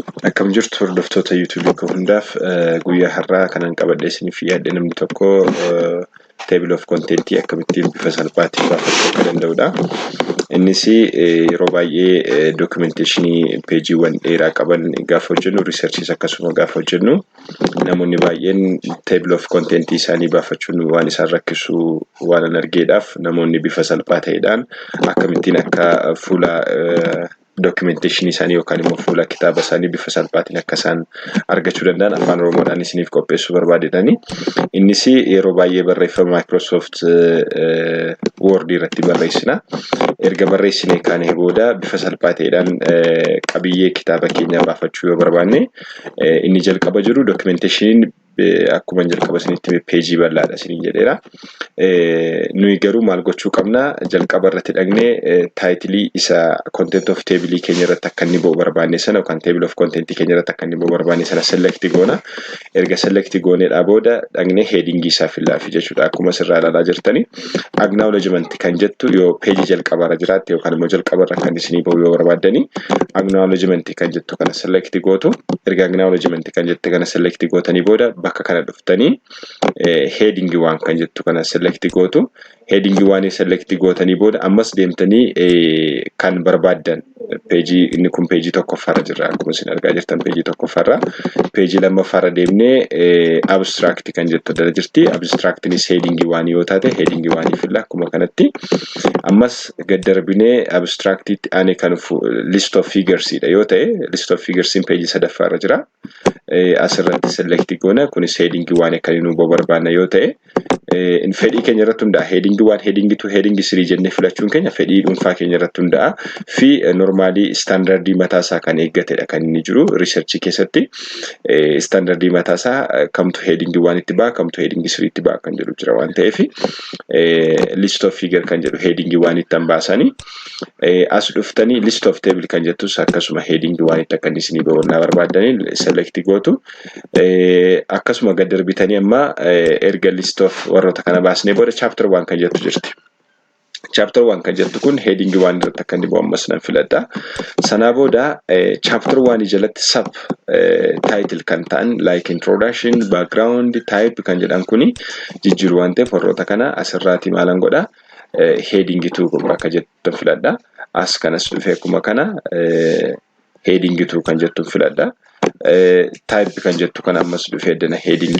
Akkam jirtu hordoftoota YouTube koo hundaaf guyyaa har'aa kanan qabadhee isiniif yaadde namni tokko table of content akkamittiin bifa salphaatiin baafachuu akka danda'udha. Innis yeroo baay'ee documentation pageewwan dheeraa qaban gaafa hojjennu researchis akkasuma gaafa hojjennu namoonni baay'een table of content isaanii baafachuun waan isaan rakkisu waan argeedhaaf namoonni bifa salphaa ta'eedhaan akkamittiin akka fuula documentation isaanii yookaan immoo fuula kitaaba isaanii bifa salphaatiin akka isaan argachuu danda'an afaan Oromoodhaan isiniif qopheessuu barbaadedhani. Innis yeroo baay'ee barreeffama Microsoft Word irratti barreessina. Erga barreessinee kaanee booda bifa salphaa ta'eedhaan qabiyyee kitaaba keenyaa baafachuu yoo barbaanne inni jalqaba jiru documentation akkuma jalqaba isinitti page bal'aadha isiniin jedheera. Nuyi garuu maal gochuu qabna jalqaba irratti dhagnee title isa content of table keenya irratti akka inni bu'u barbaanne sana yookaan table of content keenya irratti akka inni bu'u barbaanne sana select goona. Erga select gooneedhaa booda dhagnee heading isaa fillaafi jechuudha. Akkuma sirraa ilaalaa jirtani acknowledgement kan jettu yoo page jalqaba irra jiraatte yookaan immoo jalqaba irra kan isinii bu'u yoo barbaaddani acknowledgement kan jettu kana select gootu. Erga acknowledgement kan jettu kana select gootanii booda bakka kana dhuftanii heading waan kan jettu kana select gootu. Heading waan select gootanii booda ammas deemtanii kan barbaaddan page inni kun page tokkoffaarra jira akkuma isin argaa jirtan page tokkoffaarra page lammaffaarra deemnee abstract kan jettu dala jirti. Abstractnis heading waan yoo taate heading waan filla akkuma kanatti ammas gad darbinee abstractitti ane kan list of figures dha yoo ta'e list of figures in page sadaffaarra jira. Asirratti select goona kunis heading waan kan nu barbaanna yoo ta'e in fedhii keenya irratti hundaa heading waan heading 2 heading 3 jennee filachuun keenya fedhii dhuunfaa keenya irratti hundaa fi normally standardii mataasaa kan eeggatedha kan inni jiru research keessatti standardii mataasaa kamtu heading waan itti ba'a kamtu heading 3 itti ba'a kan jedhu jira waan ta'eef list of figure kan jedhu heading waan itti baasanii as dhuftanii list of table kan jettus akkasuma heading waan itti akka isinii barbaadanii barbaadanii select gootu akkasuma gad darbitanii amma erga list of warroota kana baasnee booda chapter 1 kan jettu jirti. Chapter 1 kan jettu kun heading 1 irratti akka inni bu'u ammas nan filadha. Sanaa booda chapter 1 jalatti sub title kan ta'an like introduction, background, type kan jedhan kuni jijjiiru waan ta'eef warroota kana asirraati maalan godha heading 2 akka jettu filadha. As kanas dhufee akkuma kana heading 2 kan jettu filadha. Type kan jettu kan ammas dhufee dana heading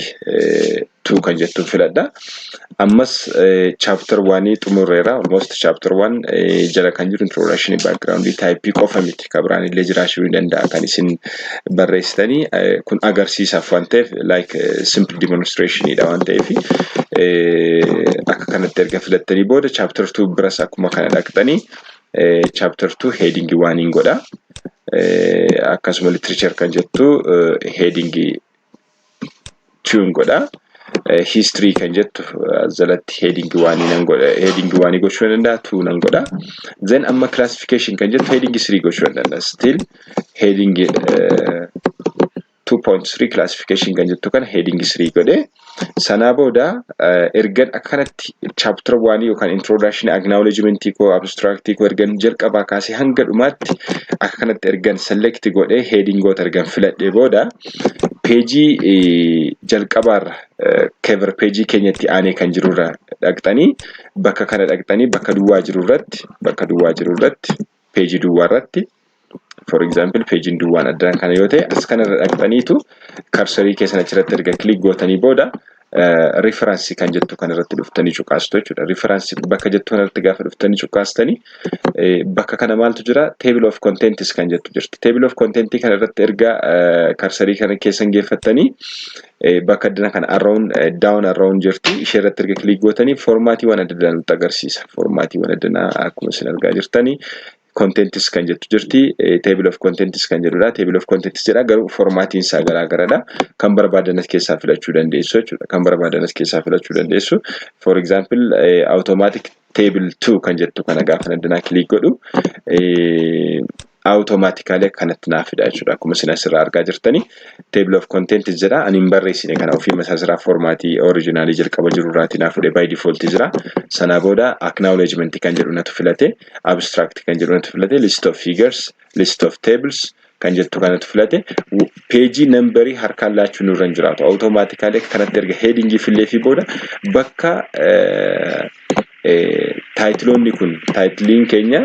2 kan jettu filadha. Ammas chapter 1 xumurreera almost chapter 1 jala kan jiru introduction background type qofa miti kabraan illee jiraachuu danda'a kan isin barreessitanii kun agarsiisaaf waan ta'eef like simple demonstration dha waan ta'eef akka kanatti erga filattanii booda chapter 2 biras akkuma kana dhaqxanii chapter 2 heading 1 godha. Akkasuma literature kan jettu heading 2 godha. History kan jettu jalatti heading 1 nan godha heading 1 gochuu danda'a 2 nan godha. Then amma classification kan jettu heading 3 gochuu danda'a still heading 2.3 classification kan jettu kan heading 3 godhe. Sanaa booda ergan akkanatti chapter 1 yookaan introduction acknowledgement ko abstract ko ergan jalqabaa kaasee hanga dhumaatti akka kanatti ergan select godhe heading goota ergan filadhe booda page jalqabaarra cover page keenyatti aanee kan jirurra dhaqxanii bakka kana dhaqxanii bakka duwwaa jirurratti page duwwaa irratti for example page duwwaan addaan kana yoo ta'e as kana dhaqxaniitu cursorii keessan achirratti erga click gootanii booda reference kan jettu kan irratti dhuftanii cuqaastu jechuudha. Reference bakka jettu kanarratti gaafa dhuftanii cuqaastanii bakka kana maaltu jira table of contents kan jettu jirti. Table of contents kan irratti erga cursorii kana keessan geeffattanii bakka addana kan down around jirti ishee irratti erga click gootanii formatii waan adda addaa nutti agarsiisa. Formatii waan adda addaa akkuma isin argaa jirtanii contents kan jettu jirti table of contents kan jedhudha. Table of contents jedha garuu formatiin isaa garaagaradha. Kan barbaadanas keessaa filachuu dandeessu jechuudha. Kan barbaadanas keessaa filachuu dandeessu. For example automatic table 2 kan jettu kana gaafa addana click godhu automatically kanatti naafidha jechuudha. Akkuma isin asirraa argaa jirtanii table of contents jedha. Ani hin barreessine kana ofii masaa formatii originally jalqaba jirurraati naafudhe by default jira. Sana booda acknowledgement kan jedhu natu filate abstract kan jedhu natu filate list of figures list of tables kan jettu kanatti filate page number harkaan laachuu nurra hin jiraatu automatically kanatti erga heading fillee fi booda bakka title kun titling keenya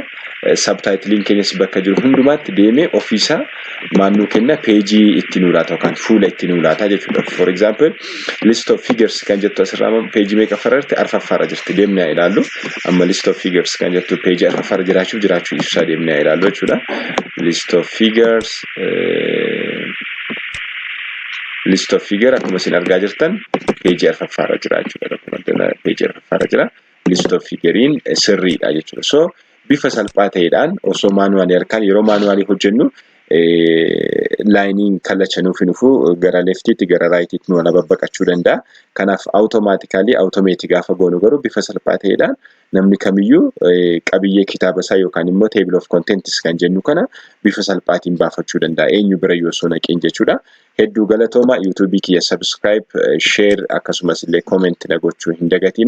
subtitling keenyas bakka jiru hundumaatti deemee ofiisa maannuu kenna page itti nu laata kan fuula itti nu laata jechuudha. For example list of figures kan jettu asirraa page meeqa farratti arfaffaarra jirti deemnee ilaallu. Amma list of figures kan jettu page arfaffaarra jiraachuu ibsaa deemnee ilaallu jechuudha. List of figure akkuma isin argaa jirtan page arfaffaarra jira jechuudha. Page arfaffaarra jira. List of figurein sirriidha jechuudha. So bifa salphaa ta'eedhaan osoo maanuwaalii harkaan yeroo maanuwaalii hojjennu lining kallacha nuuf nufu gara leftiitti gara raayitiitti nu babbaqachuu danda'a. Kanaaf automate gaafa goonu garuu bifa salphaa ta'eedhaan namni kamiyyuu qabiyyee kitaaba isaa yookaan immoo table of contents kan jennu kana bifa salphaatiin baafachuu danda'a. Eenyu bira yoo osoo naqeen jechuudha. Hedduu galatooma YouTube kiyya subscribe, share akkasumas illee comment na gochuu hin dagatiin.